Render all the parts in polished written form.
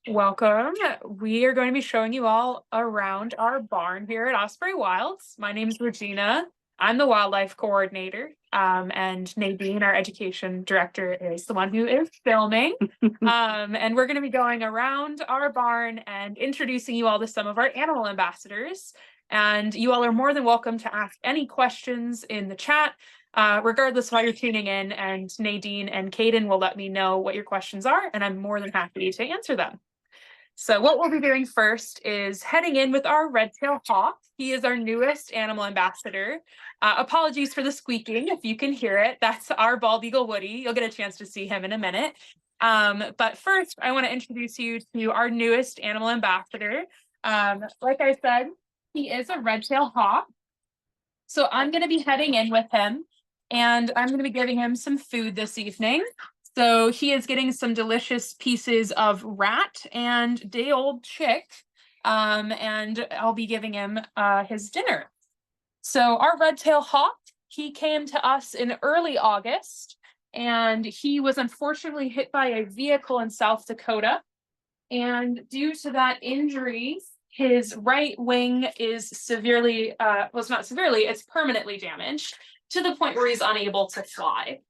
Welcome. We are going to be showing you all around our barn here at Osprey Wilds. My name is Regina. I'm the wildlife coordinator, and Nadine, our education director, is the one who is filming. And we're going to be going around our barn and introducing you all to some of our animal ambassadors. And you all are more than welcome to ask any questions in the chat, regardless of why you're tuning in, and Nadine and Caden will let me know what your questions are, and I'm more than happy to answer them. So what we'll be doing first is heading in with our red-tailed hawk. He is our newest animal ambassador. Apologies for the squeaking if you can hear it. That's our bald eagle Woody. You'll get a chance to see him in a minute. But first, I want to introduce you to our newest animal ambassador. Like I said, he is a red-tailed hawk. So I'm going to be heading in with him, and I'm going to be giving him some food this evening. So he is getting some delicious pieces of rat and day-old chick, and I'll be giving him his dinner. So our red-tailed hawk, he came to us in early August, and he was unfortunately hit by a vehicle in South Dakota. And due to that injury, his right wing is severely, well, it's not severely, it's permanently damaged to the point where he's unable to fly.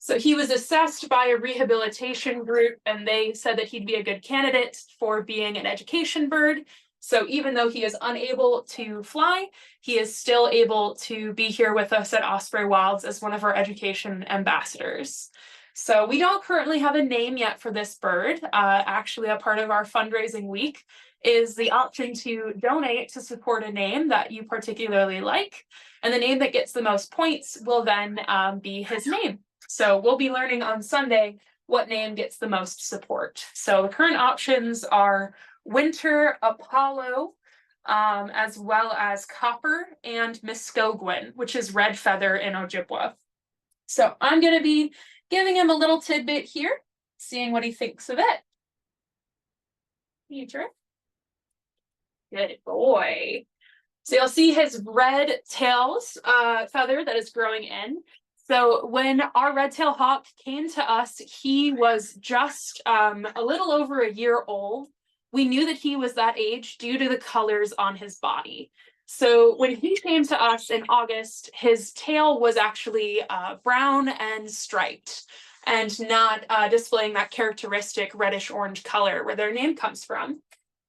So he was assessed by a rehabilitation group, and they said that he'd be a good candidate for being an education bird. So even though he is unable to fly, he is still able to be here with us at Osprey Wilds as one of our education ambassadors. So we don't currently have a name yet for this bird. Actually, a part of our fundraising week is the option to donate to support a name that you particularly like. And the name that gets the most points will then be his name. So we'll be learning on Sunday what name gets the most support. So the current options are Winter, Apollo, as well as Copper and Muskogwen, which is red feather in Ojibwa. So I'm going to be giving him a little tidbit here, seeing what he thinks of it. Future. Good boy. So you'll see his red tails feather that is growing in. So when our red-tailed hawk came to us, he was just a little over a year old. We knew that he was that age due to the colors on his body. So when he came to us in August, his tail was actually brown and striped and not displaying that characteristic reddish-orange color where their name comes from.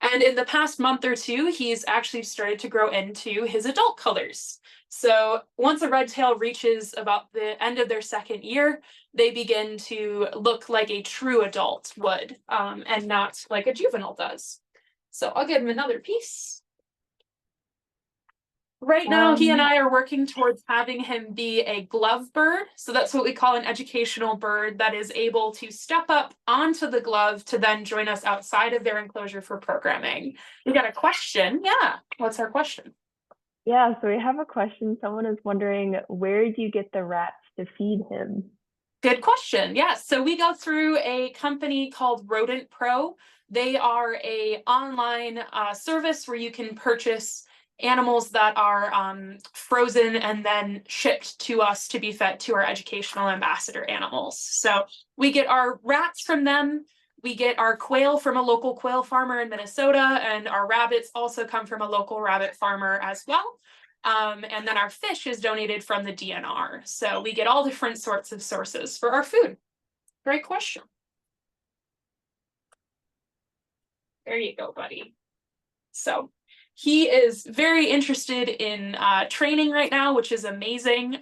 And in the past month or two, he's actually started to grow into his adult colors. So once a red tail reaches about the end of their second year, they begin to look like a true adult would, and not like a juvenile does. So I'll give him another piece. Right now, he and I are working towards having him be a glove bird. So that's what we call an educational bird that is able to step up onto the glove to then join us outside of their enclosure for programming. We got a question. Yeah. What's our question? Yeah, so we have a question. Someone is wondering, where do you get the rats to feed him? Good question. Yes. So we go through a company called Rodent Pro. They are an online service where you can purchase animals that are frozen and then shipped to us to be fed to our educational ambassador animals. So we get our rats from them. We get our quail from a local quail farmer in Minnesota, and our rabbits also come from a local rabbit farmer as well. And then our fish is donated from the DNR. So we get all different sorts of sources for our food. Great question. There you go, buddy. So he is very interested in training right now, which is amazing.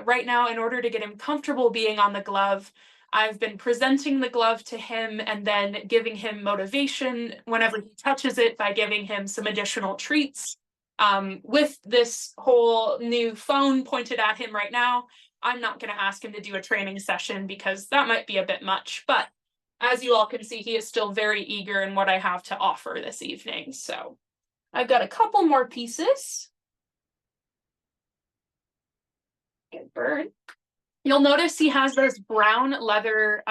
Right now, in order to get him comfortable being on the glove, I've been presenting the glove to him and then giving him motivation whenever he touches it by giving him some additional treats. With this whole new phone pointed at him right now, I'm not going to ask him to do a training session because that might be a bit much. But as you all can see, he is still very eager in what I have to offer this evening. So I've got a couple more pieces. Good bird. You'll notice he has those brown leather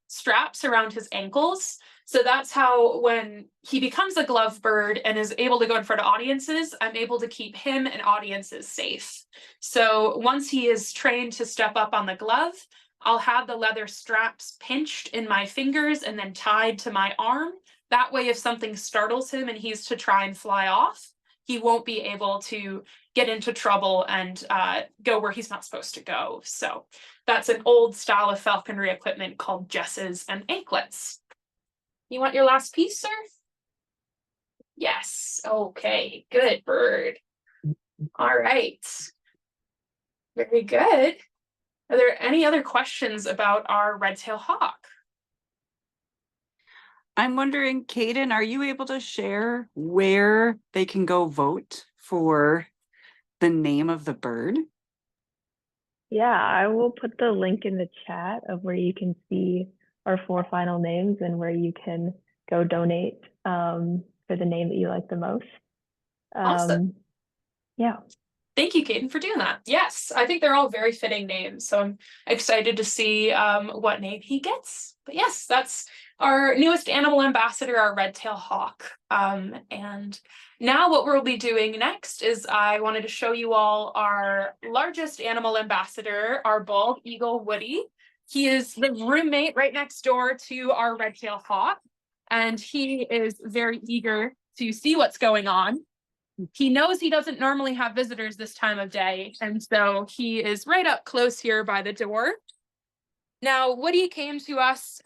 straps around his ankles. So that's how when he becomes a glove bird and is able to go in front of audiences, I'm able to keep him and audiences safe. So once he is trained to step up on the glove, I'll have the leather straps pinched in my fingers and then tied to my arm. That way, if something startles him and he's to try and fly off, he won't be able to get into trouble and go where he's not supposed to go. So that's an old style of falconry equipment called jesses and anklets. You want your last piece, sir? Yes. Okay, good bird. All right. Very good. Are there any other questions about our red-tailed hawk? I'm wondering, Kaden, are you able to share where they can go vote for the name of the bird? Yeah, I will put the link in the chat of where you can see our 4 final names and where you can go donate for the name that you like the most. Awesome. Yeah. Thank you, Kaden, for doing that. Yes, I think they're all very fitting names, so I'm excited to see what name he gets. But yes, that's our newest animal ambassador, our red-tailed hawk. And now what we'll be doing next is I wanted to show you all our largest animal ambassador, our bald eagle, Woody. He is the roommate right next door to our red-tailed hawk, and he is very eager to see what's going on. He knows he doesn't normally have visitors this time of day, and so he is right up close here by the door. Now, Woody came to us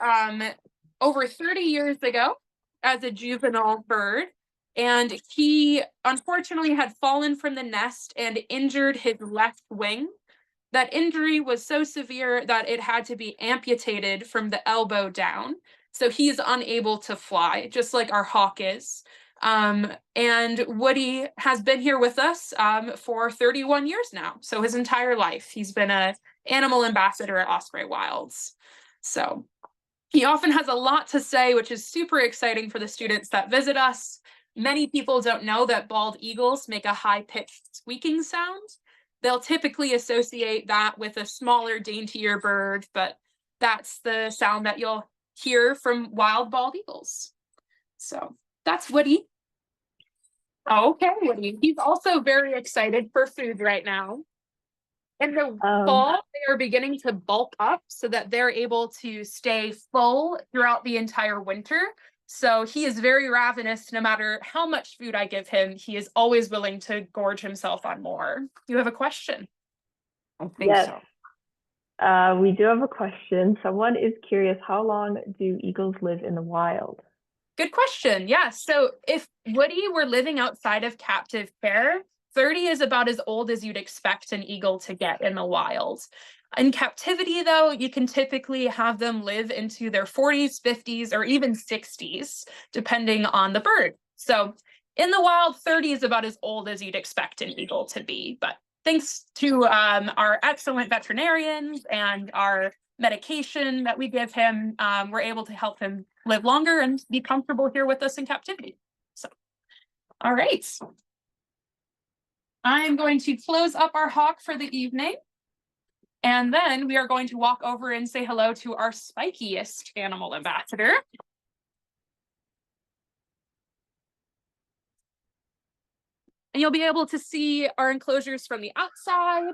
over 30 years ago as a juvenile bird, and he unfortunately had fallen from the nest and injured his left wing. That injury was so severe that it had to be amputated from the elbow down, so he's unable to fly, just like our hawk is. And Woody has been here with us for 31 years now. So his entire life, he's been an animal ambassador at Osprey Wilds. So he often has a lot to say, which is super exciting for the students that visit us. Many people don't know that bald eagles make a high-pitched squeaking sound. They'll typically associate that with a smaller, daintier bird, but that's the sound that you'll hear from wild bald eagles. So that's Woody. Okay, Woody. He's also very excited for food right now. In the fall, they are beginning to bulk up so that they're able to stay full throughout the entire winter. So he is very ravenous. No matter how much food I give him, he is always willing to gorge himself on more. You have a question? I think so. We do have a question. Someone is curious, how long do eagles live in the wild? Good question. Yeah. So if Woody were living outside of captive care, 30 is about as old as you'd expect an eagle to get in the wild. In captivity, though, you can typically have them live into their 40s, 50s, or even 60s, depending on the bird. So in the wild, 30 is about as old as you'd expect an eagle to be. But thanks to our excellent veterinarians and our medication that we give him, we're able to help him live longer and be comfortable here with us in captivity. So, all right. I'm going to close up our hawk for the evening. And then we are going to walk over and say hello to our spikiest animal ambassador. And you'll be able to see our enclosures from the outside.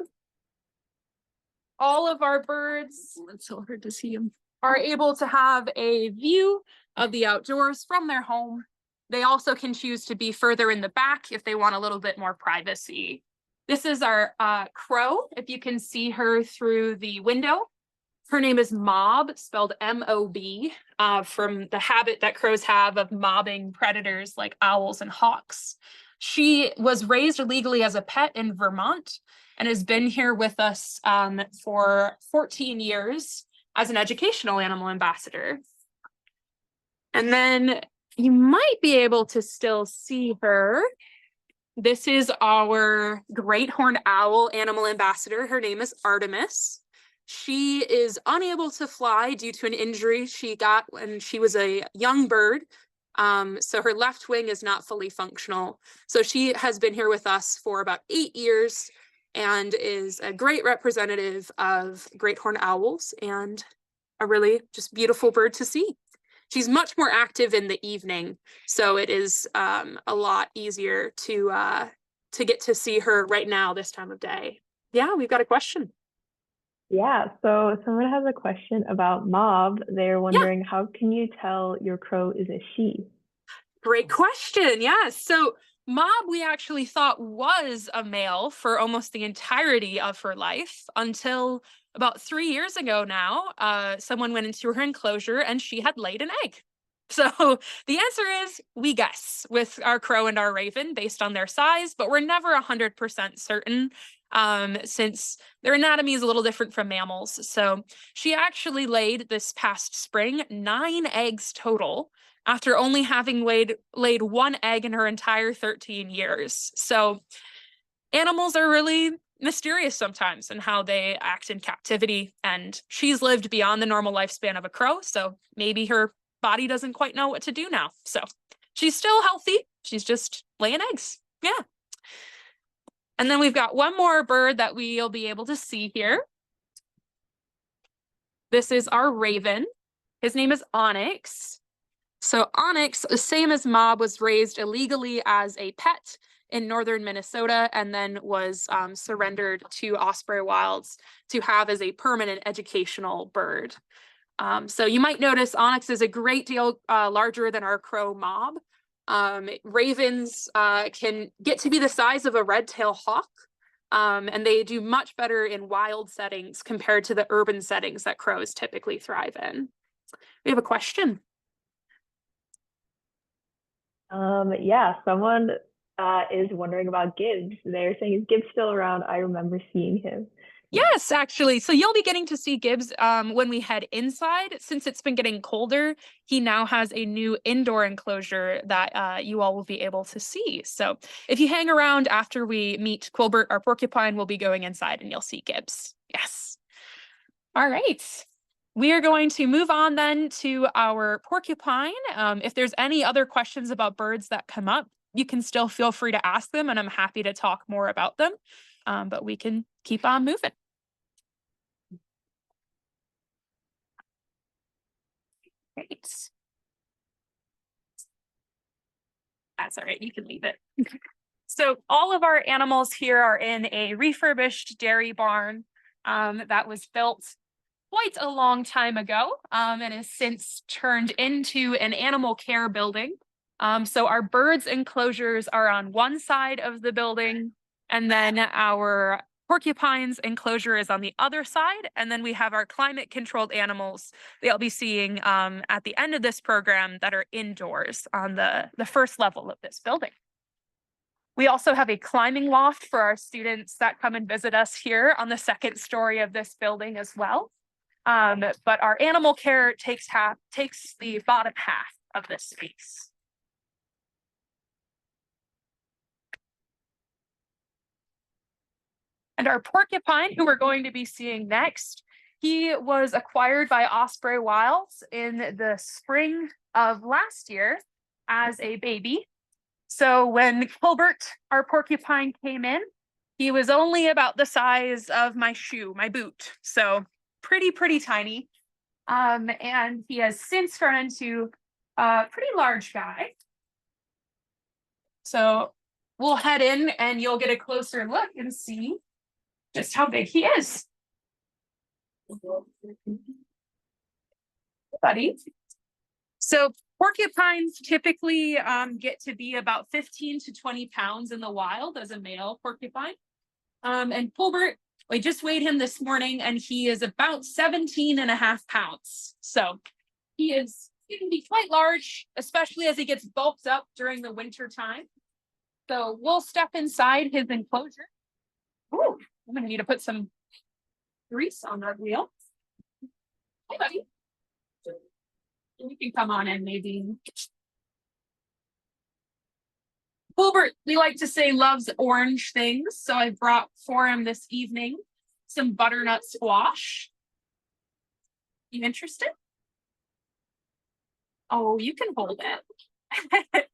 All of our birds, it's so hard to see them, are able to have a view of the outdoors from their home. They also can choose to be further in the back if they want a little bit more privacy. This is our crow, if you can see her through the window. Her name is Mob, spelled M-O-B, from the habit that crows have of mobbing predators like owls and hawks. She was raised illegally as a pet in Vermont and has been here with us for 14 years as an educational animal ambassador. And then you might be able to still see her. This is our great horned owl animal ambassador. Her name is Artemis. She is unable to fly due to an injury she got when she was a young bird. So her left wing is not fully functional. So she has been here with us for about 8 years and is a great representative of great horned owls and a really just beautiful bird to see. She's much more active in the evening, so it is a lot easier to get to see her right now this time of day. Yeah, we've got a question. Yeah, so someone has a question about mob. They're Yeah, wondering, how can you tell your crow is a she? great question. Yeah. So Mob, we actually thought was a male for almost the entirety of her life until about 3 years ago now. Someone went into her enclosure and she had laid an egg. So the answer is we guess with our crow and our raven based on their size, but we're never 100% certain since their anatomy is a little different from mammals. So she actually laid this past spring 9 eggs total after only having laid 1 egg in her entire 13 years. So animals are really mysterious sometimes in how they act in captivity, and she's lived beyond the normal lifespan of a crow, so maybe her body doesn't quite know what to do now. So she's still healthy, she's just laying eggs. Yeah. And then we've got one more bird that we'll be able to see here. This is our raven. His name is Onyx. So Onyx, the same as Mob, was raised illegally as a pet in northern Minnesota and then was surrendered to Osprey Wilds to have as a permanent educational bird. So you might notice Onyx is a great deal larger than our crow Mob. Ravens can get to be the size of a red-tailed hawk, and they do much better in wild settings compared to the urban settings that crows typically thrive in. We have a question. Yeah, someone is wondering about Gibbs. They're saying, is Gibbs still around? I remember seeing him. Yes, actually. So you'll be getting to see Gibbs when we head inside. Since it's been getting colder, he now has a new indoor enclosure that you all will be able to see. So if you hang around after we meet Quilbert, our porcupine, we'll be going inside and you'll see Gibbs. Yes. All right. We are going to move on then to our porcupine. If there's any other questions about birds that come up, you can still feel free to ask them, and I'm happy to talk more about them. But we can keep on moving. Great. That's all right, you can leave it. So all of our animals here are in a refurbished dairy barn that was built quite a long time ago and has since turned into an animal care building. So our birds enclosures are on one side of the building, and then our porcupines enclosure is on the other side. And then we have our climate controlled animals that you'll be seeing at the end of this program that are indoors on the first level of this building. We also have a climbing loft for our students that come and visit us here on the second story of this building as well. But our animal care takes the bottom half of this space. And our porcupine, who we're going to be seeing next, he was acquired by Osprey Wilds in the spring of last year as a baby. So when Quilbert, our porcupine, came in, he was only about the size of my shoe, my boot. So pretty tiny. And he has since grown into a pretty large guy. So we'll head in and you'll get a closer look and see just how big he is. Buddy. So porcupines typically get to be about 15 to 20 pounds in the wild as a male porcupine. And Quilbert, I just weighed him this morning and he is about 17.5 pounds. So he can be quite large, especially as he gets bulked up during the winter time. So we'll step inside his enclosure. Ooh, I'm gonna need to put some grease on that wheel. Hi, buddy. You can come on in, maybe. Quilbert, we like to say, loves orange things, so I brought for him this evening some butternut squash. You interested? Oh, you can hold it.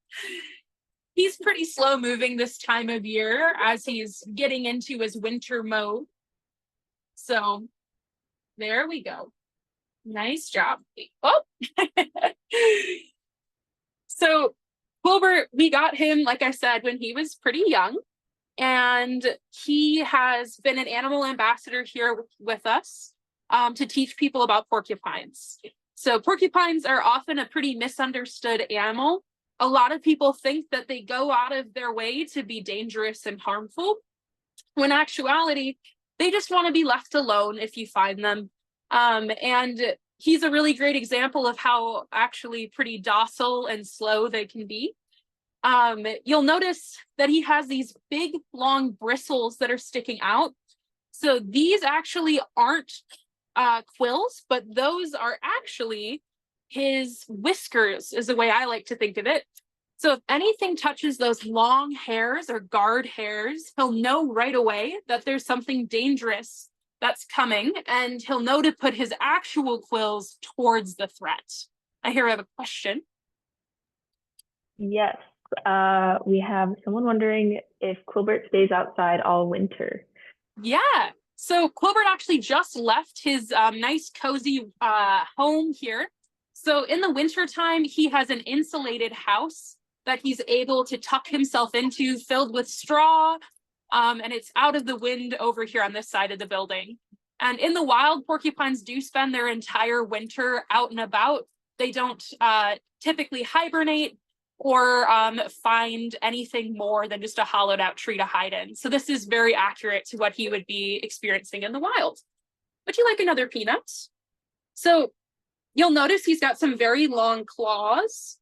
He's pretty slow moving this time of year as he's getting into his winter mode. So there we go. Nice job. Oh. So Quilbert, we got him, like I said, when he was pretty young. and he has been an animal ambassador here with us to teach people about porcupines. So porcupines are often a pretty misunderstood animal. A lot of people think that they go out of their way to be dangerous and harmful, when in actuality, they just want to be left alone if you find them. And he's a really great example of how actually pretty docile and slow they can be. You'll notice that he has these big, long bristles that are sticking out. So these actually aren't quills, but those are actually his whiskers, is the way I like to think of it. So if anything touches those long hairs or guard hairs, he'll know right away that there's something dangerous that's coming, and he'll know to put his actual quills towards the threat. I hear I have a question. Yes, we have someone wondering if Quilbert stays outside all winter. Yeah, so Quilbert actually just left his nice cozy home here. So in the wintertime, he has an insulated house that he's able to tuck himself into, filled with straw, and it's out of the wind over here on this side of the building. And in the wild, porcupines do spend their entire winter out and about. They don't typically hibernate or find anything more than just a hollowed out tree to hide in. So this is very accurate to what he would be experiencing in the wild. Would you like another peanut? So you'll notice he's got some very long claws.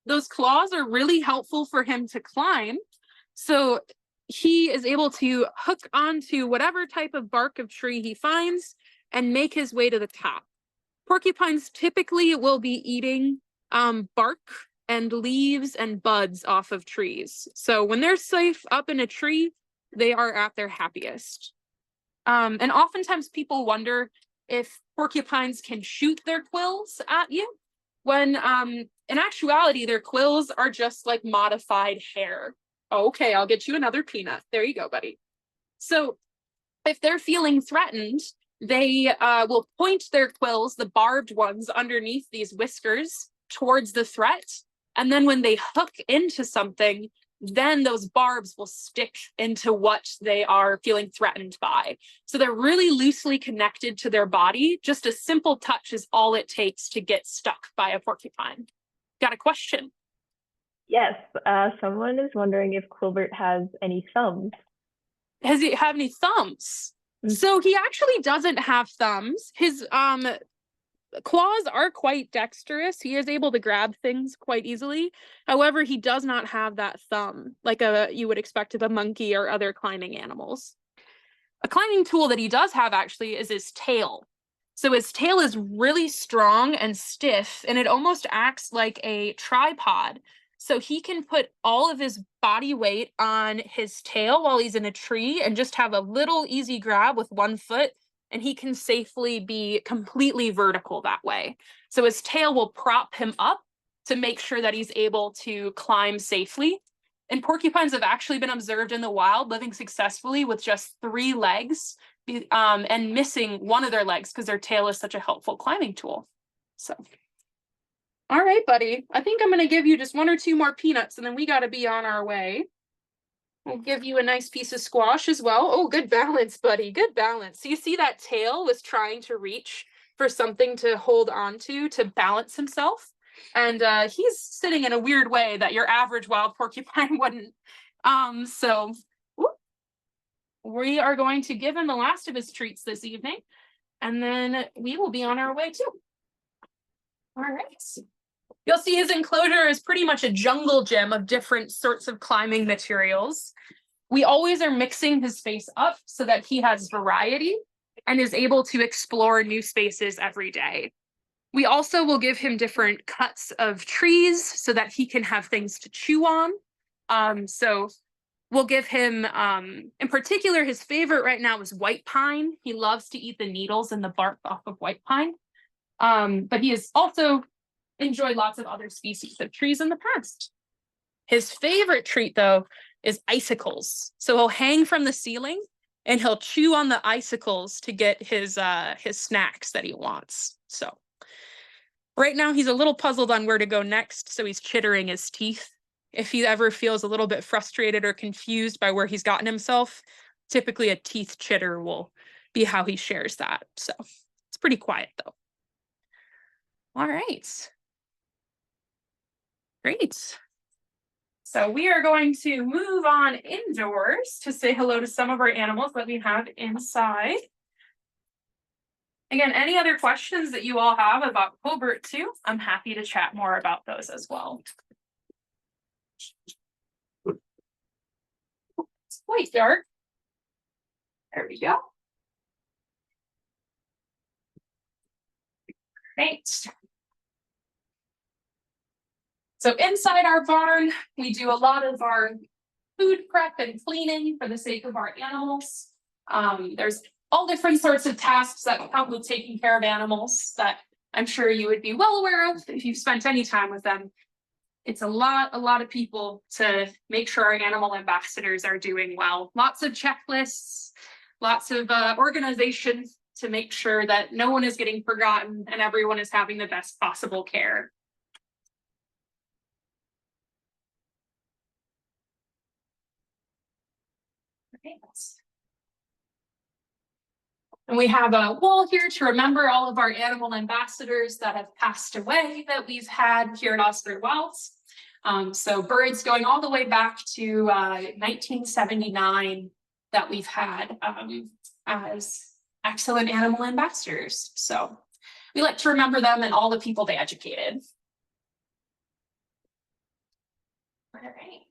Those claws are really helpful for him to climb. So he is able to hook onto whatever type of bark of tree he finds and make his way to the top. Porcupines typically will be eating bark and leaves and buds off of trees. So when they're safe up in a tree, they are at their happiest. And oftentimes people wonder if porcupines can shoot their quills at you, when in actuality, their quills are just like modified hair. Oh, okay, I'll get you another peanut. There you go, buddy. So if they're feeling threatened, they will point their quills, the barbed ones underneath these whiskers, towards the threat. And then when they hook into something, then those barbs will stick into what they are feeling threatened by. So they're really loosely connected to their body. Just a simple touch is all it takes to get stuck by a porcupine. Got a question? Yes, someone is wondering if Quilbert has any thumbs. Does he have any thumbs? Mm. So he actually doesn't have thumbs. His claws are quite dexterous. He is able to grab things quite easily. However, he does not have that thumb like you would expect of a monkey or other climbing animals. A climbing tool that he does have actually is his tail. So his tail is really strong and stiff, and it almost acts like a tripod. So he can put all of his body weight on his tail while he's in a tree and just have a little easy grab with one foot, and he can safely be completely vertical that way. So his tail will prop him up to make sure that he's able to climb safely. And porcupines have actually been observed in the wild living successfully with just 3 legs and missing one of their legs because their tail is such a helpful climbing tool. So, all right, buddy. I think I'm going to give you just 1 or 2 more peanuts, and then we got to be on our way. We'll give you a nice piece of squash as well. Oh, good balance, buddy. Good balance. So you see that tail was trying to reach for something to hold on to balance himself. And he's sitting in a weird way that your average wild porcupine wouldn't. So we are going to give him the last of his treats this evening, and then we will be on our way too. All right. You'll see his enclosure is pretty much a jungle gym of different sorts of climbing materials. We always are mixing his space up so that he has variety and is able to explore new spaces every day. We also will give him different cuts of trees so that he can have things to chew on. So we'll give him, in particular, his favorite right now is white pine. He loves to eat the needles and the bark off of white pine. But he has also enjoyed lots of other species of trees in the past. His favorite treat, though, is icicles. So he'll hang from the ceiling and he'll chew on the icicles to get his snacks that he wants. So right now he's a little puzzled on where to go next, so he's chittering his teeth if he ever feels a little bit frustrated or confused by where he's gotten himself, typically a teeth chitter will be how he shares that. So it's pretty quiet though. All right. Great. So we are going to move on indoors to say hello to some of our animals that we have inside. Again, any other questions that you all have about Colbert too, I'm happy to chat more about those as well. It's quite dark. There we go. Great. So inside our barn, we do a lot of our food prep and cleaning for the sake of our animals. There's all different sorts of tasks that come with taking care of animals that I'm sure you would be well aware of if you've spent any time with them. It's a lot of people to make sure our animal ambassadors are doing well. Lots of checklists, lots of organization to make sure that no one is getting forgotten and everyone is having the best possible care. And we have a wall here to remember all of our animal ambassadors that have passed away that we've had here at Osprey Wilds. So birds going all the way back to 1979 that we've had as excellent animal ambassadors. So we like to remember them and all the people they educated. All right.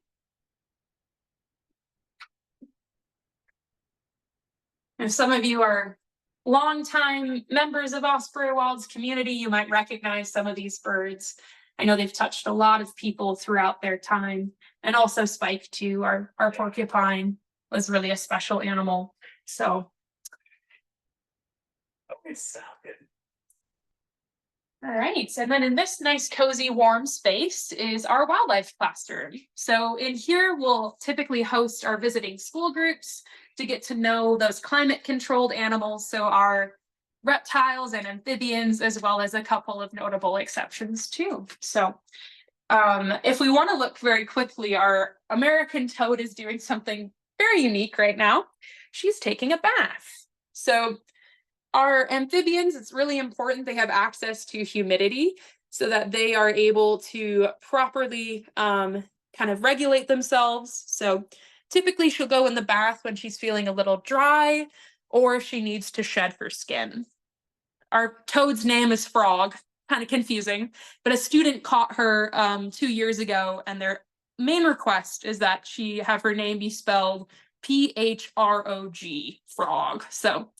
If some of you are longtime members of Osprey Wilds community, you might recognize some of these birds. I know they've touched a lot of people throughout their time, and also Spike too. Our porcupine was really a special animal. So all right, and then in this nice, cozy, warm space is our wildlife classroom. So in here, we'll typically host our visiting school groups to get to know those climate-controlled animals, so our reptiles and amphibians, as well as a couple of notable exceptions too. So if we want to look very quickly, our American toad is doing something very unique right now. She's taking a bath. So our amphibians, it's really important they have access to humidity so that they are able to properly kind of regulate themselves. So typically she'll go in the bath when she's feeling a little dry or if she needs to shed her skin. Our toad's name is Frog, kind of confusing, but a student caught her 2 years ago, and their main request is that she have her name be spelled P-H-R-O-G, Frog. So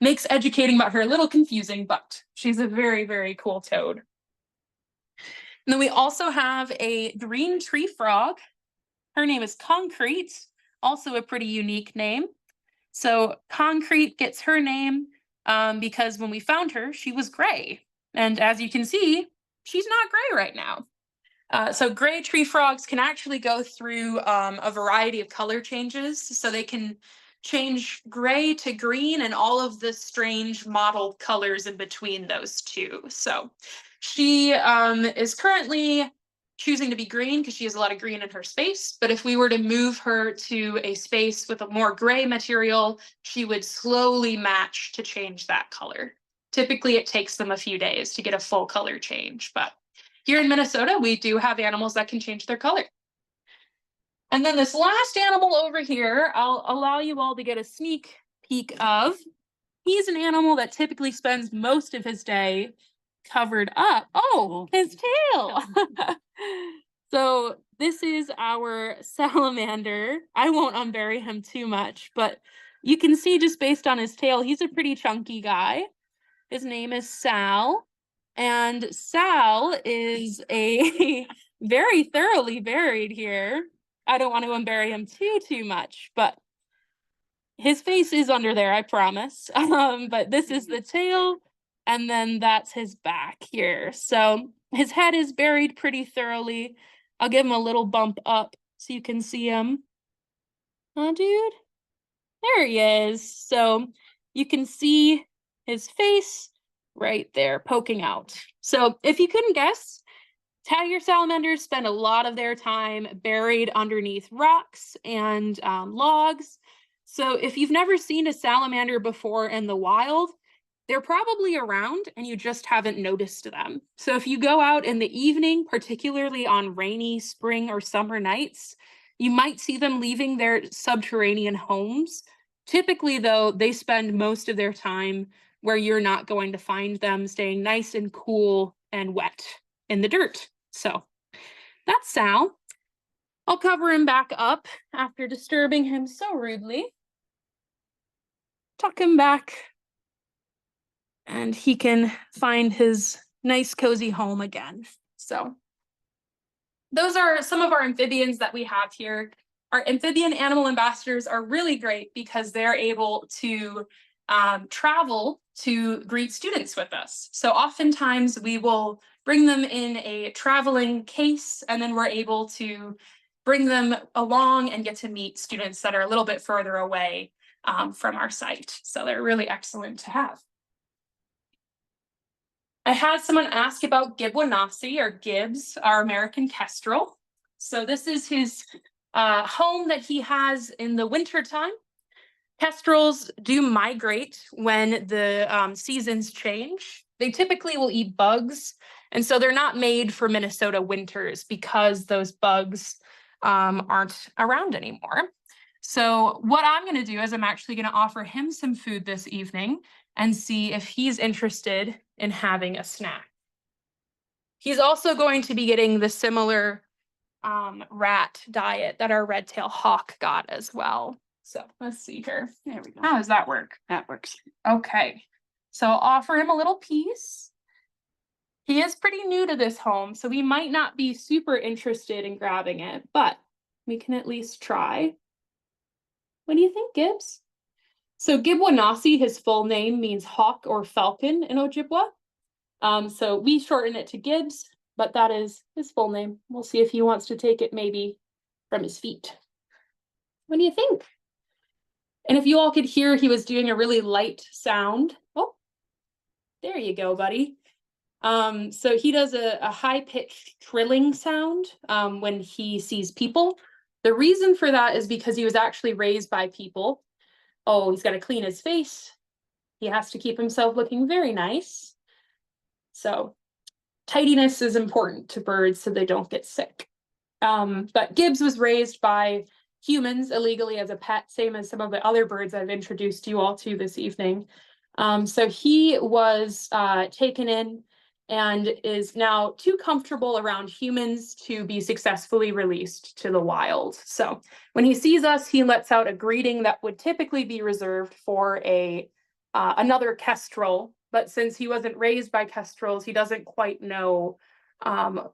makes educating about her a little confusing, but she's a very, very cool toad. And then we also have a green tree frog. Her name is Concrete, also a pretty unique name. So Concrete gets her name because when we found her, she was gray. And as you can see, she's not gray right now. So gray tree frogs can actually go through a variety of color changes. So they can change gray to green and all of the strange mottled colors in between those two. So she is currently choosing to be green because she has a lot of green in her space. But if we were to move her to a space with a more gray material, she would slowly match to change that color. Typically, it takes them a few days to get a full color change, but here in Minnesota, we do have animals that can change their color. And then this last animal over here, I'll allow you all to get a sneak peek of. He's an animal that typically spends most of his day covered up. Oh, his tail. So this is our salamander. I won't unbury him too much, but you can see just based on his tail, he's a pretty chunky guy. His name is Sal. And Sal is a very thoroughly buried here. I don't want to unbury him too much, but his face is under there, I promise. But this is the tail, and then that's his back here. So his head is buried pretty thoroughly. I'll give him a little bump up so you can see him. Dude. There he is. So you can see his face right there poking out. So if you couldn't guess, Tiger salamanders spend a lot of their time buried underneath rocks and logs. So if you've never seen a salamander before in the wild, they're probably around and you just haven't noticed them. So if you go out in the evening, particularly on rainy spring or summer nights, you might see them leaving their subterranean homes. Typically, though, they spend most of their time where you're not going to find them, staying nice and cool and wet in the dirt. So that's Sal. I'll cover him back up after disturbing him so rudely. Tuck him back, and he can find his nice cozy home again. So those are some of our amphibians that we have here. Our amphibian animal ambassadors are really great because they're able to travel to greet students with us. So oftentimes we will bring them in a traveling case, and then we're able to bring them along and get to meet students that are a little bit further away from our site. So they're really excellent to have. I had someone ask about Gibbonasi, or Gibbs, our American kestrel. So this is his home that he has in the wintertime. Kestrels do migrate when the seasons change. They typically will eat bugs, and so they're not made for Minnesota winters because those bugs aren't around anymore. So what I'm going to do is I'm actually going to offer him some food this evening and see if he's interested in having a snack. He's also going to be getting the similar rat diet that our red-tailed hawk got as well. So let's see here. There we go. How does that work? That works. Okay, so I'll offer him a little piece. He is pretty new to this home, so we might not be super interested in grabbing it, but we can at least try. What do you think, Gibbs? So Gibbonasi, his full name, means hawk or falcon in Ojibwa. So we shorten it to Gibbs, but that is his full name. We'll see if he wants to take it maybe from his feet. What do you think? And if you all could hear, he was doing a really light sound. Oh, there you go, buddy. So he does a high-pitched trilling sound when he sees people. The reason for that is because he was actually raised by people. Oh, he's got to clean his face. He has to keep himself looking very nice. So tidiness is important to birds so they don't get sick. But Gibbs was raised by humans illegally as a pet, same as some of the other birds I've introduced you all to this evening. So he was taken in and is now too comfortable around humans to be successfully released to the wild. So when he sees us, he lets out a greeting that would typically be reserved for another kestrel, but since he wasn't raised by kestrels, he doesn't quite know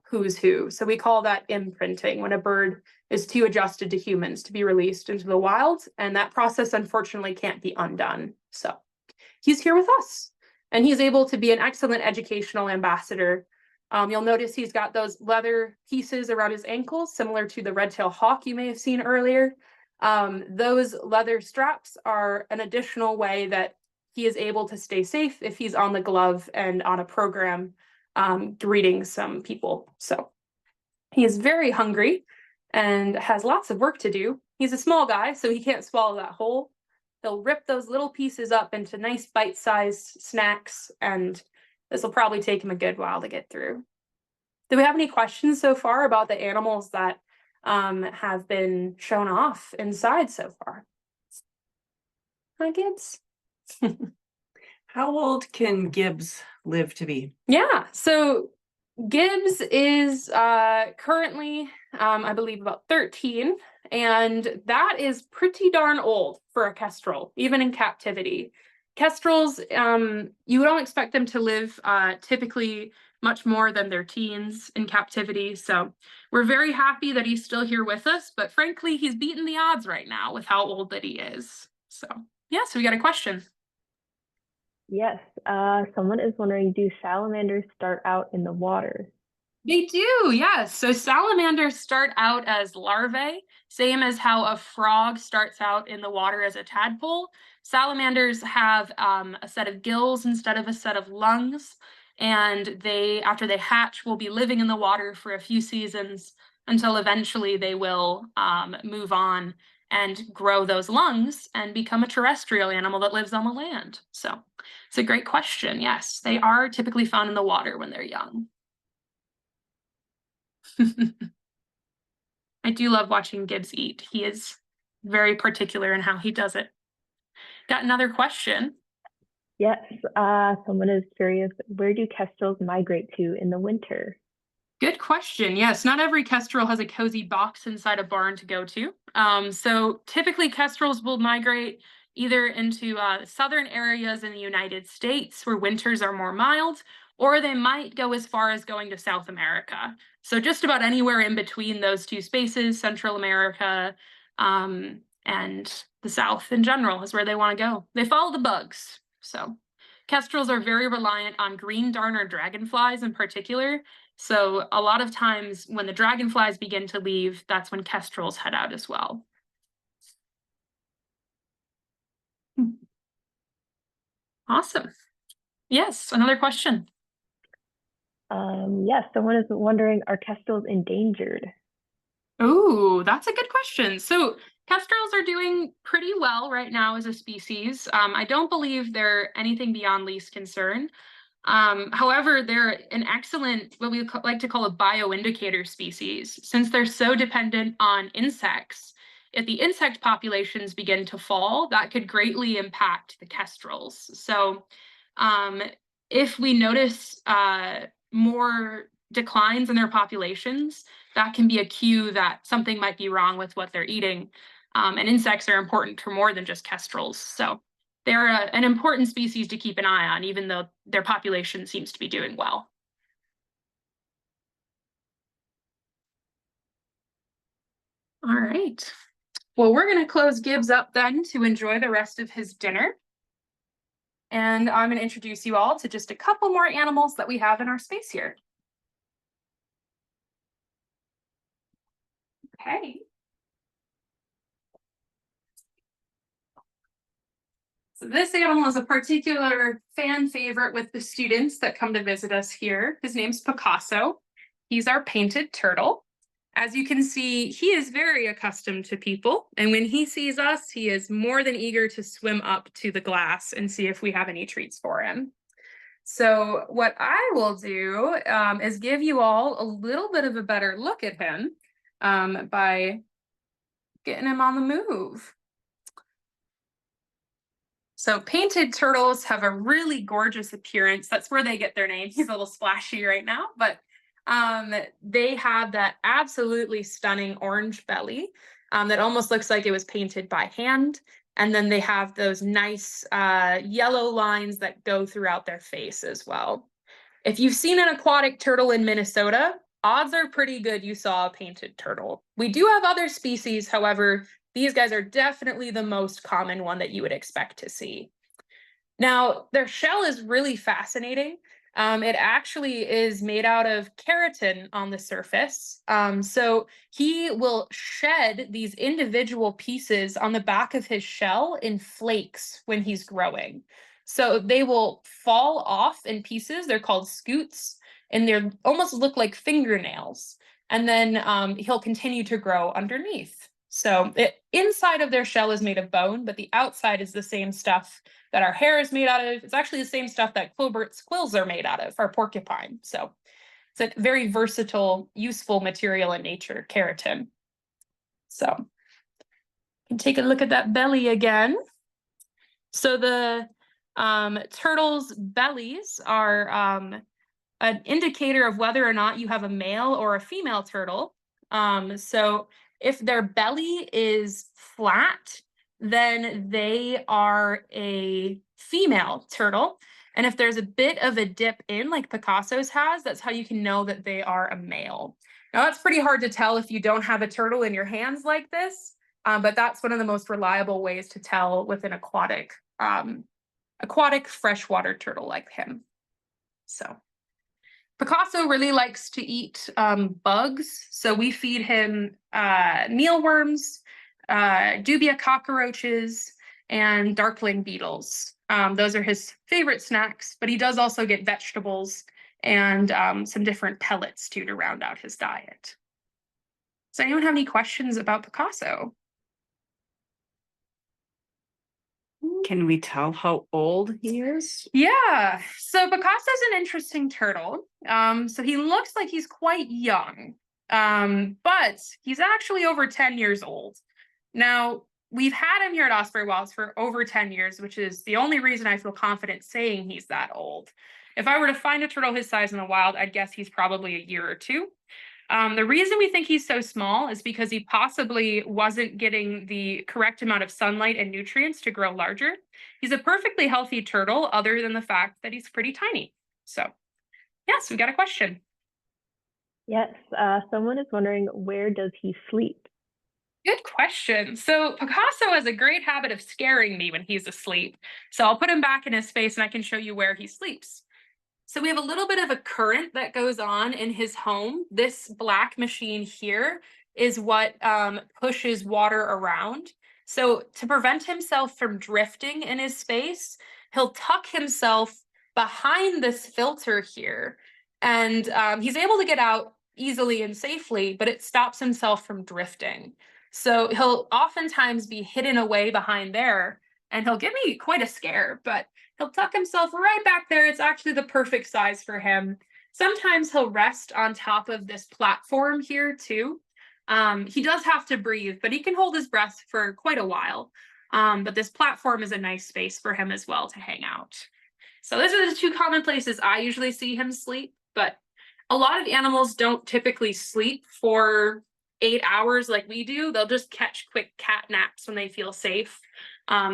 who's who. So we call that imprinting, when a bird is too adjusted to humans to be released into the wild, and that process unfortunately can't be undone. So he's here with us. And he's able to be an excellent educational ambassador. You'll notice he's got those leather pieces around his ankles, similar to the red-tailed hawk you may have seen earlier. Those leather straps are an additional way that he is able to stay safe if he's on the glove and on a program greeting some people. So he is very hungry and has lots of work to do. He's a small guy, so he can't swallow that whole. He'll rip those little pieces up into nice bite-sized snacks, and this will probably take him a good while to get through. Do we have any questions so far about the animals that have been shown off inside so far? Hi, Gibbs. How old can Gibbs live to be? Yeah, so Gibbs is currently, I believe, about 13. And that is pretty darn old for a kestrel, even in captivity. Kestrels, you don't expect them to live typically much more than their teens in captivity. So we're very happy that he's still here with us, but frankly, he's beaten the odds right now with how old that he is. So yeah, so we got a question. Yes, someone is wondering, do salamanders start out in the water? They do, yes. So salamanders start out as larvae, same as how a frog starts out in the water as a tadpole. Salamanders have a set of gills instead of a set of lungs, and they, after they hatch, will be living in the water for a few seasons until eventually they will move on and grow those lungs and become a terrestrial animal that lives on the land. So it's a great question. Yes, they are typically found in the water when they're young. I do love watching Gibbs eat. He is very particular in how he does it. Got another question. Yes, someone is curious, where do kestrels migrate to in the winter? Good question. Yes, not every kestrel has a cozy box inside a barn to go to. So typically kestrels will migrate either into southern areas in the United States where winters are more mild, or they might go as far as going to South America. So just about anywhere in between those two spaces, Central America and the South in general is where they want to go. They follow the bugs. So kestrels are very reliant on green darner dragonflies in particular. So a lot of times when the dragonflies begin to leave, that's when kestrels head out as well. Awesome. Yes, another question. Yes, someone is wondering, are kestrels endangered? Oh, that's a good question. So kestrels are doing pretty well right now as a species. I don't believe they're anything beyond least concern. However, they're an excellent, what we like to call a bioindicator species, since they're so dependent on insects. If the insect populations begin to fall, that could greatly impact the kestrels. So if we notice more declines in their populations, that can be a cue that something might be wrong with what they're eating. And insects are important for more than just kestrels. So they're an important species to keep an eye on, even though their population seems to be doing well. All right. Well, we're going to close Gibbs up then to enjoy the rest of his dinner. And I'm going to introduce you all to just a couple more animals that we have in our space here. Okay. So this animal is a particular fan favorite with the students that come to visit us here. His name's Picasso. He's our painted turtle. As you can see, he is very accustomed to people. And when he sees us, he is more than eager to swim up to the glass and see if we have any treats for him. So what I will do is give you all a little bit of a better look at him by getting him on the move. So painted turtles have a really gorgeous appearance. That's where they get their name. He's a little splashy right now, but they have that absolutely stunning orange belly that almost looks like it was painted by hand. And then they have those nice yellow lines that go throughout their face as well. If you've seen an aquatic turtle in Minnesota, odds are pretty good you saw a painted turtle. We do have other species, however, these guys are definitely the most common one that you would expect to see. Now, their shell is really fascinating. It actually is made out of keratin on the surface. So he will shed these individual pieces on the back of his shell in flakes when he's growing. So they will fall off in pieces. They're called scutes, and they almost look like fingernails. And then he'll continue to grow underneath. So inside of their shell is made of bone, but the outside is the same stuff that our hair is made out of. It's actually the same stuff that Quilbert's quills are made out of, our porcupine. So it's a very versatile, useful material in nature, keratin. So you can take a look at that belly again. So the turtles' bellies are an indicator of whether or not you have a male or a female turtle. So if their belly is flat, then they are a female turtle. And if there's a bit of a dip in, like Picasso's has, that's how you can know that they are a male. Now, that's pretty hard to tell if you don't have a turtle in your hands like this, but that's one of the most reliable ways to tell with an aquatic freshwater turtle like him. So Picasso really likes to eat bugs, so we feed him mealworms, dubia cockroaches, and darkling beetles. Those are his favorite snacks, but he does also get vegetables and some different pellets too to round out his diet. Does anyone have any questions about Picasso? Can we tell how old he is? Yeah, so Picasso's an interesting turtle. So he looks like he's quite young, but he's actually over 10 years old. Now, we've had him here at Osprey Wilds for over 10 years, which is the only reason I feel confident saying he's that old. If I were to find a turtle his size in the wild, I'd guess he's probably a year or two. The reason we think he's so small is because he possibly wasn't getting the correct amount of sunlight and nutrients to grow larger. He's a perfectly healthy turtle, other than the fact that he's pretty tiny. So, yes, we got a question. Yes, someone is wondering, where does he sleep? Good question. So Picasso has a great habit of scaring me when he's asleep. So I'll put him back in his space and I can show you where he sleeps. So we have a little bit of a current that goes on in his home. This black machine here is what pushes water around. So to prevent himself from drifting in his space, he'll tuck himself behind this filter here. And he's able to get out easily and safely, but it stops himself from drifting. So he'll oftentimes be hidden away behind there, and he'll give me quite a scare, but he'll tuck himself right back there. It's actually the perfect size for him. Sometimes he'll rest on top of this platform here too. He does have to breathe, but he can hold his breath for quite a while. But this platform is a nice space for him as well to hang out. So those are the two common places I usually see him sleep, but a lot of animals don't typically sleep for 8 hours like we do. They'll just catch quick cat naps when they feel safe.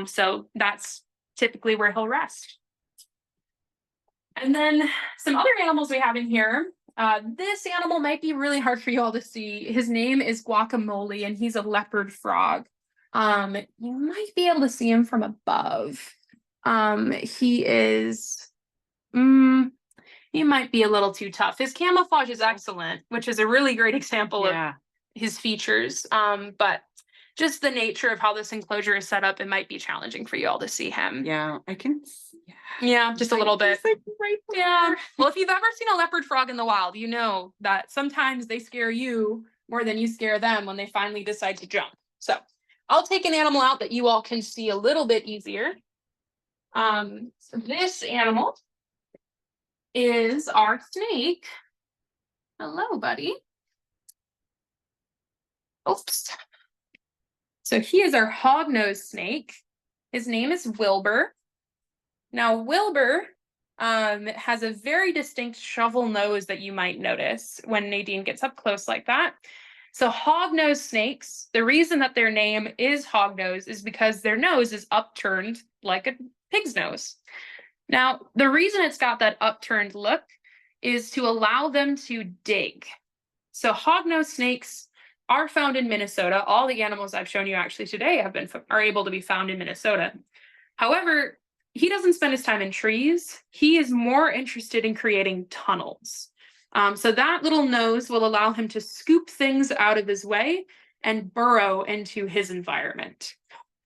So that's typically where he'll rest. And then some other animals we have in here. This animal might be really hard for you all to see. His name is Guacamole, and he's a leopard frog. You might be able to see him from above. He is, he might be a little too tough. His camouflage is excellent, which is a really great example of his features. But just the nature of how this enclosure is set up, it might be challenging for you all to see him. Yeah, I can. Yeah, just a little bit. Like right there. Yeah. Well, if you've ever seen a leopard frog in the wild, you know that sometimes they scare you more than you scare them when they finally decide to jump. So I'll take an animal out that you all can see a little bit easier. So this animal is our snake. Hello, buddy. Oops. So he is our hognose snake. His name is Wilbur. Now, Wilbur has a very distinct shovel nose that you might notice when Nadine gets up close like that. So hognose snakes, the reason that their name is hognose is because their nose is upturned like a pig's nose. Now, the reason it's got that upturned look is to allow them to dig. So hognose snakes are found in Minnesota. All the animals I've shown you actually today are able to be found in Minnesota. However, he doesn't spend his time in trees. He is more interested in creating tunnels. So that little nose will allow him to scoop things out of his way and burrow into his environment.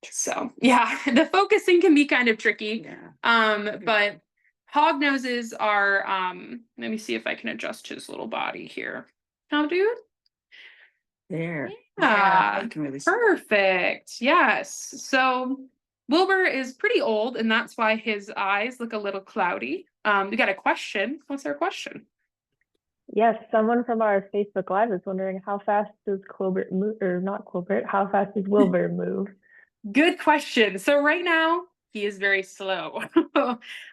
So yeah, the focusing can be kind of tricky. But hognoses are, let me see if I can adjust his little body here. How, dude? There. Yeah, I can really see. Perfect. Yes. So Wilbur is pretty old, and that's why his eyes look a little cloudy. We got a question. What's our question? Yes, someone from our Facebook Live is wondering, how fast does Quilbert move, or not Quilbert, how fast does Wilbur move? Good question. So right now, he is very slow.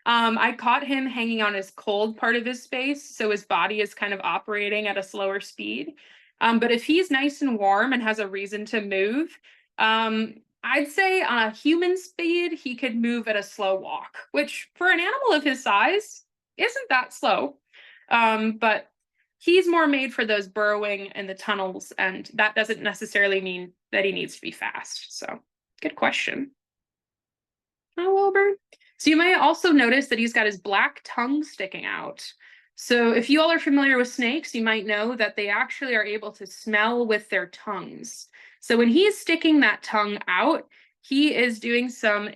I caught him hanging on his cold part of his space, so his body is kind of operating at a slower speed. But if he's nice and warm and has a reason to move, I'd say on a human speed, he could move at a slow walk, which for an animal of his size isn't that slow. But he's more made for those burrowing and the tunnels, and that doesn't necessarily mean that he needs to be fast. So good question. Oh, Wilbur. So you might also notice that he's got his black tongue sticking out. So if you all are familiar with snakes, you might know that they actually are able to smell with their tongues. So when he's sticking that tongue out, he is doing some,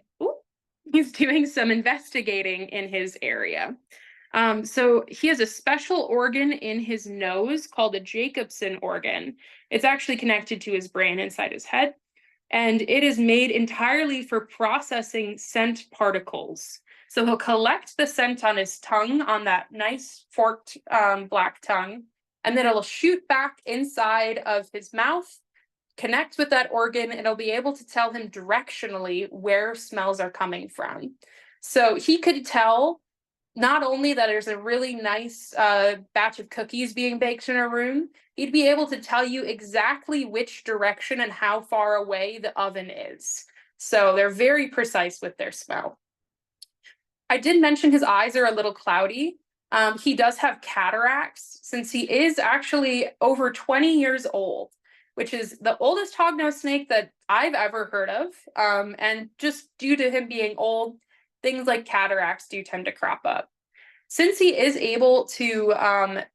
investigating in his area. So he has a special organ in his nose called the Jacobson organ. It's actually connected to his brain inside his head, and it is made entirely for processing scent particles. So he'll collect the scent on his tongue, on that nice forked black tongue, and then it'll shoot back inside of his mouth, connect with that organ, and it'll be able to tell him directionally where smells are coming from. So he could tell not only that there's a really nice batch of cookies being baked in a room, he'd be able to tell you exactly which direction and how far away the oven is. So they're very precise with their smell. I did mention his eyes are a little cloudy. He does have cataracts since he is actually over 20 years old, which is the oldest hognose snake that I've ever heard of. And just due to him being old, things like cataracts do tend to crop up. Since he is able to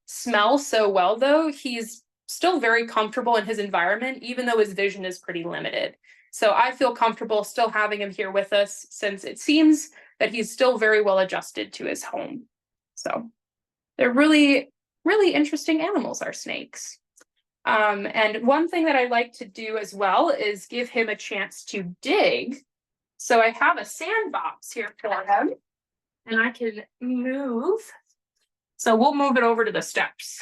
smell so well, though, he's still very comfortable in his environment, even though his vision is pretty limited. So I feel comfortable still having him here with us, since it seems that he's still very well adjusted to his home. So they're really, really interesting animals, our snakes. And one thing that I like to do as well is give him a chance to dig. So I have a sandbox here for him, and I can move. So we'll move it over to the steps.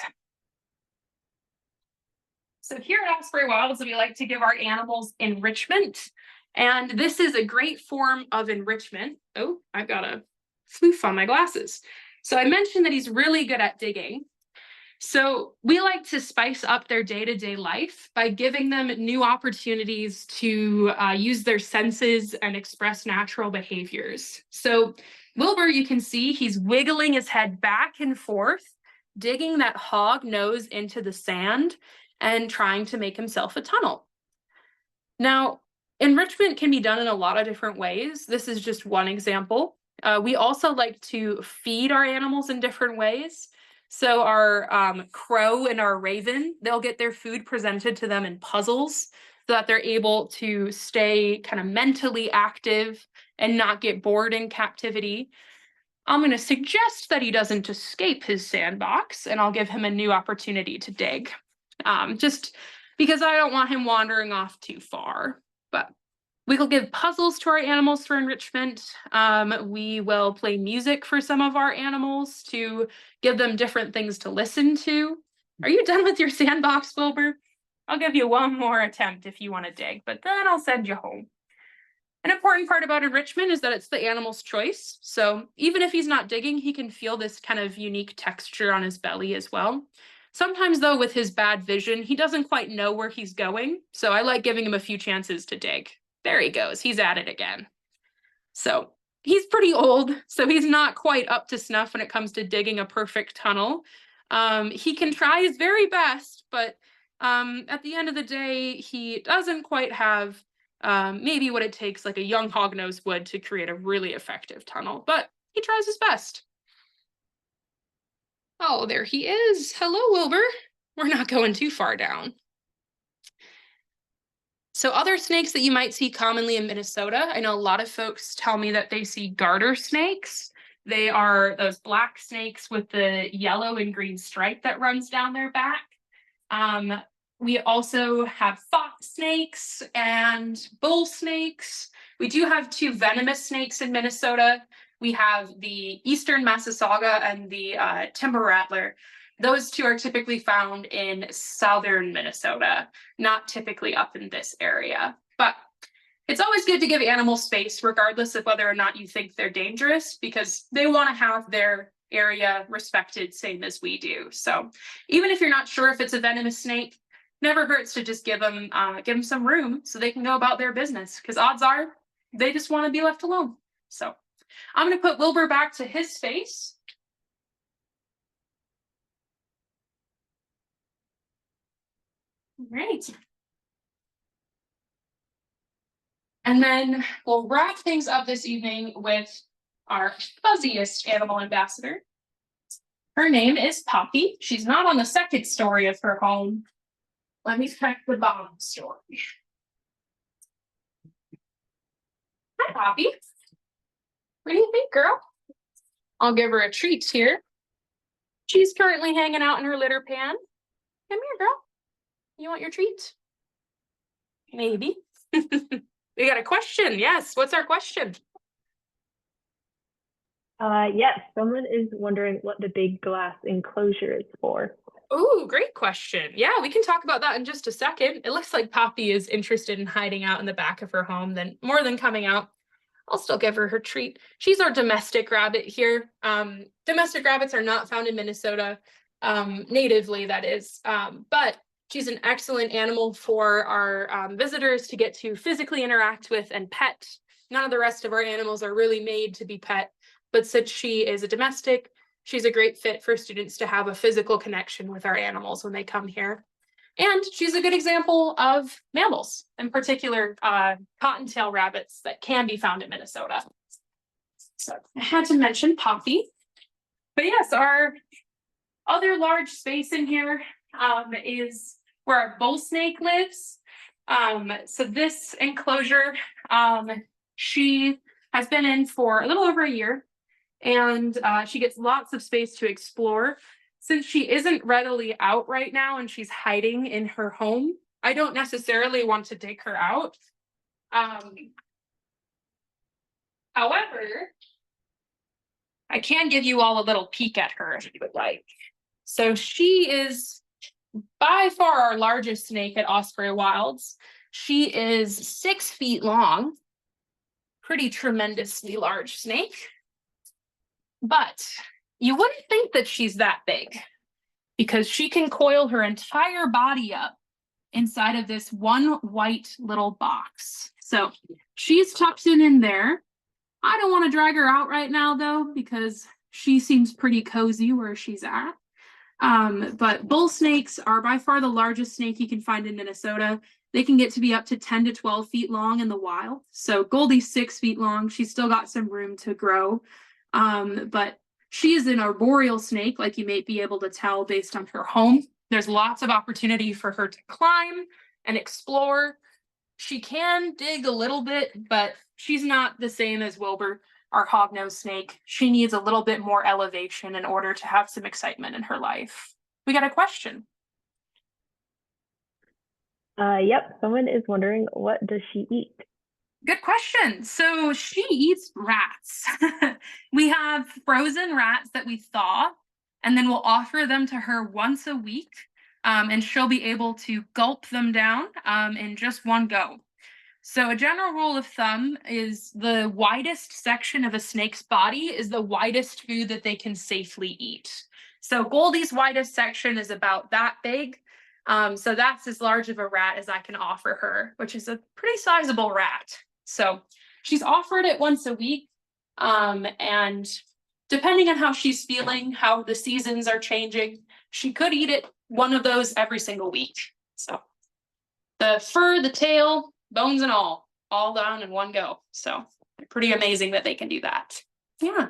So here at Osprey Wilds, we like to give our animals enrichment. And this is a great form of enrichment. Oh, I've got a floof on my glasses. So I mentioned that he's really good at digging. So we like to spice up their day-to-day life by giving them new opportunities to use their senses and express natural behaviors. So Wilbur, you can see he's wiggling his head back and forth, digging that hog nose into the sand and trying to make himself a tunnel. Now, enrichment can be done in a lot of different ways. This is just one example. We also like to feed our animals in different ways. So our crow and our raven, they'll get their food presented to them in puzzles so that they're able to stay kind of mentally active and not get bored in captivity. I'm going to suggest that he doesn't escape his sandbox, and I'll give him a new opportunity to dig, just because I don't want him wandering off too far. But we will give puzzles to our animals for enrichment. We will play music for some of our animals to give them different things to listen to. Are you done with your sandbox, Wilbur? I'll give you one more attempt if you want to dig, but then I'll send you home. An important part about enrichment is that it's the animal's choice. So even if he's not digging, he can feel this kind of unique texture on his belly as well. Sometimes, though, with his bad vision, he doesn't quite know where he's going. So I like giving him a few chances to dig. There he goes. He's at it again. So he's pretty old, so he's not quite up to snuff when it comes to digging a perfect tunnel. He can try his very best, but at the end of the day, he doesn't quite have maybe what it takes like a young hognose would to create a really effective tunnel, but he tries his best. Oh, there he is. Hello, Wilbur. We're not going too far down. So other snakes that you might see commonly in Minnesota, I know a lot of folks tell me that they see garter snakes. They are those black snakes with the yellow and green stripe that runs down their back. We also have fox snakes and bull snakes. We do have two venomous snakes in Minnesota. We have the Eastern Massasauga and the timber rattler. Those two are typically found in southern Minnesota, not typically up in this area. But it's always good to give animals space, regardless of whether or not you think they're dangerous, because they want to have their area respected, same as we do. So even if you're not sure if it's a venomous snake, never hurts to just give them some room so they can go about their business, because odds are they just want to be left alone. So I'm going to put Wilbur back to his space. Great. And then we'll wrap things up this evening with our fuzziest animal ambassador. Her name is Poppy. She's not on the second story of her home. Let me check the bottom story. Hi, Poppy. What do you think, girl? I'll give her a treat here. She's currently hanging out in her litter pan. Come here, girl. You want your treat? Maybe. We got a question. Yes. What's our question? Yes, someone is wondering what the big glass enclosure is for. Oh, great question. Yeah, we can talk about that in just a second. It looks like Poppy is interested in hiding out in the back of her home more than coming out. I'll still give her her treat. She's our domestic rabbit here. Domestic rabbits are not found in Minnesota, natively, that is. But she's an excellent animal for our visitors to get to physically interact with and pet. None of the rest of our animals are really made to be pet, but since she is a domestic, she's a great fit for students to have a physical connection with our animals when they come here. And she's a good example of mammals, in particular cottontail rabbits that can be found in Minnesota. So I had to mention Poppy. But yes, our other large space in here is where our bull snake lives. So this enclosure, she has been in for a little over a year, and she gets lots of space to explore. Since she isn't readily out right now and she's hiding in her home, I don't necessarily want to take her out. However, I can give you all a little peek at her if you would like. So she is by far our largest snake at Osprey Wilds. She is 6 feet long, pretty tremendously large snake. But you wouldn't think that she's that big, because she can coil her entire body up inside of this one white little box. So she's tucked in there. I don't want to drag her out right now though, because she seems pretty cozy where she's at. But bull snakes are by far the largest snake you can find in Minnesota. They can get to be up to 10 to 12 feet long in the wild. So Goldie's 6 feet long. She's still got some room to grow. But she is an arboreal snake, like you may be able to tell based on her home. There's lots of opportunity for her to climb and explore. She can dig a little bit, but she's not the same as Wilbur, our hognose snake. She needs a little bit more elevation in order to have some excitement in her life. We got a question. Yep, someone is wondering, what does she eat? Good question. So she eats rats. We have frozen rats that we thaw, and then we'll offer them to her once a week, and she'll be able to gulp them down in just one go. So a general rule of thumb is the widest section of a snake's body is the widest food that they can safely eat. So Goldie's widest section is about that big. So that's as large of a rat as I can offer her, which is a pretty sizable rat. So she's offered it once a week. And depending on how she's feeling, how the seasons are changing, she could eat it one of those every single week. So the fur, the tail, bones and all down in one go. So pretty amazing that they can do that. Yeah.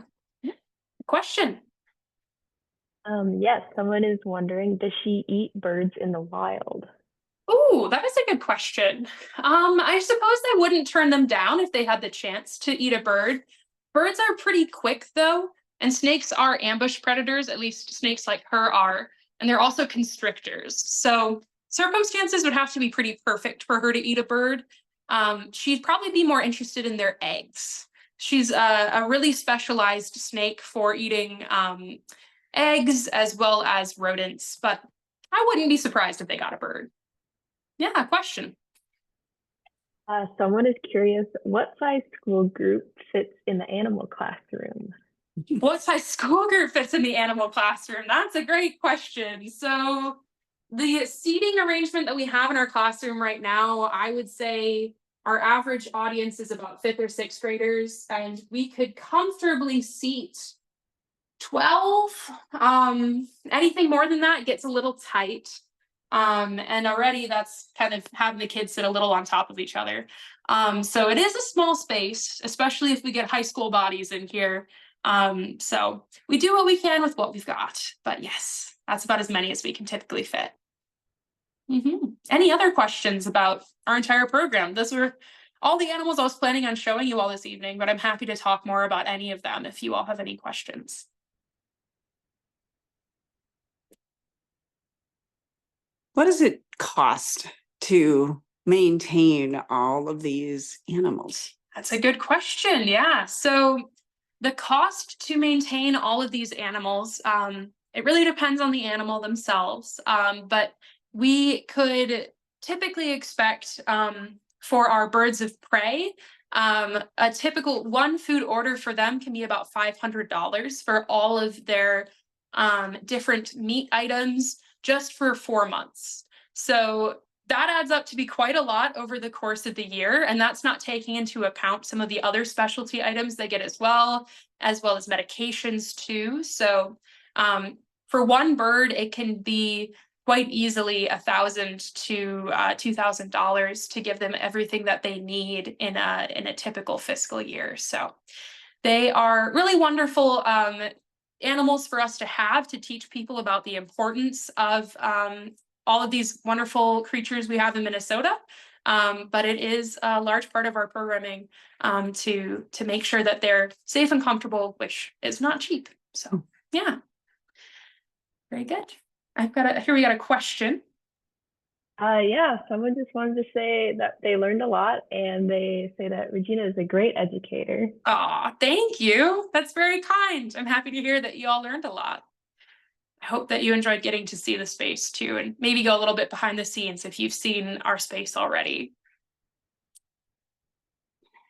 Question. Yes, someone is wondering, does she eat birds in the wild? Oh, that is a good question. I suppose I wouldn't turn them down if they had the chance to eat a bird. Birds are pretty quick though, and snakes are ambush predators, at least snakes like her are, and they're also constrictors. So circumstances would have to be pretty perfect for her to eat a bird. She'd probably be more interested in their eggs. She's a really specialized snake for eating eggs as well as rodents, but I wouldn't be surprised if they got a bird. Yeah, question. Someone is curious, what size school group fits in the animal classroom? What size school group fits in the animal classroom? That's a great question. So the seating arrangement that we have in our classroom right now, I would say our average audience is about 5th or 6th graders, and we could comfortably seat 12. Anything more than that gets a little tight. And already that's kind of having the kids sit a little on top of each other. So it is a small space, especially if we get high school bodies in here. So we do what we can with what we've got, but yes, that's about as many as we can typically fit. Any other questions about our entire program? Those were all the animals I was planning on showing you all this evening, but I'm happy to talk more about any of them if you all have any questions. What does it cost to maintain all of these animals? That's a good question. Yeah. So the cost to maintain all of these animals, it really depends on the animal themselves. But we could typically expect for our birds of prey, a typical one food order for them can be about $500 for all of their different meat items just for 4 months. So that adds up to be quite a lot over the course of the year. And that's not taking into account some of the other specialty items they get as well as medications too. So for one bird, it can be quite easily $1,000 to $2,000 to give them everything that they need in a typical fiscal year. So they are really wonderful animals for us to have to teach people about the importance of all of these wonderful creatures we have in Minnesota. But it is a large part of our programming to make sure that they're safe and comfortable, which is not cheap. So yeah, very good. Here we got a question. Yeah, someone just wanted to say that they learned a lot, and they say that Regina is a great educator. Aw, thank you. That's very kind. I'm happy to hear that you all learned a lot. I hope that you enjoyed getting to see the space too, and maybe go a little bit behind the scenes if you've seen our space already.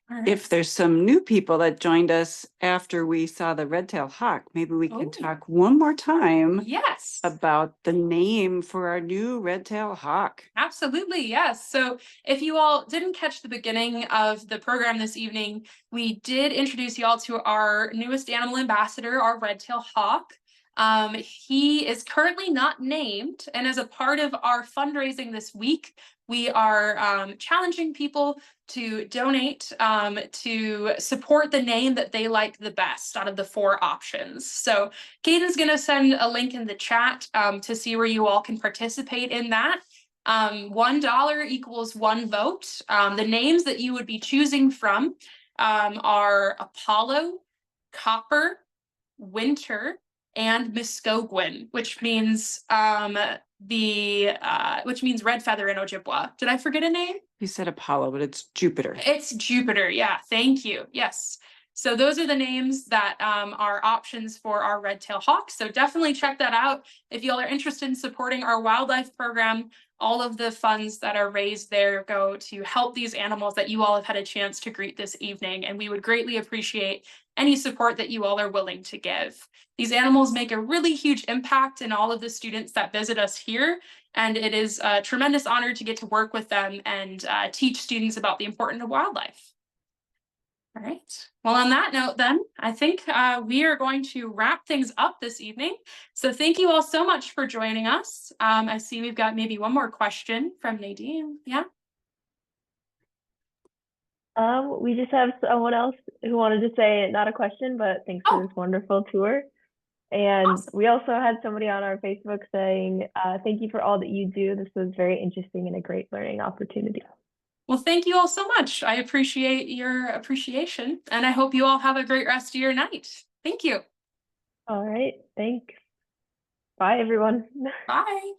All right. If there's some new people that joined us after we saw the red-tailed hawk, maybe we can talk one more time Yes. about the name for our new red-tailed hawk. Absolutely, yes. So if you all didn't catch the beginning of the program this evening, we did introduce you all to our newest animal ambassador, our red-tailed hawk. He is currently not named, and as a part of our fundraising this week, we are challenging people to donate to support the name that they like the best out of the 4 options. So Caden's going to send a link in the chat to see where you all can participate in that. $1 equals 1 vote. The names that you would be choosing from are Apollo, Copper, Winter, and Muskogwin, which means which means red feather in Ojibwa. Did I forget a name? You said Apollo, but it's Jupiter. It's Jupiter. Yeah, thank you. Yes. So those are the names that are options for our red-tailed hawk. So definitely check that out. If you all are interested in supporting our wildlife program, all of the funds that are raised there go to help these animals that you all have had a chance to greet this evening. And we would greatly appreciate any support that you all are willing to give. These animals make a really huge impact in all of the students that visit us here. And it is a tremendous honor to get to work with them and teach students about the importance of wildlife. All right. Well, on that note, then, I think we are going to wrap things up this evening. So thank you all so much for joining us. I see we've got maybe one more question from Nadine. Yeah. We just have someone else who wanted to say, not a question, but thanks for this wonderful tour. And Awesome. we also had somebody on our Facebook saying, thank you for all that you do. This was very interesting and a great learning opportunity. Well, thank you all so much. I appreciate your appreciation, and I hope you all have a great rest of your night. Thank you. All right. Thanks. Bye, everyone. Bye.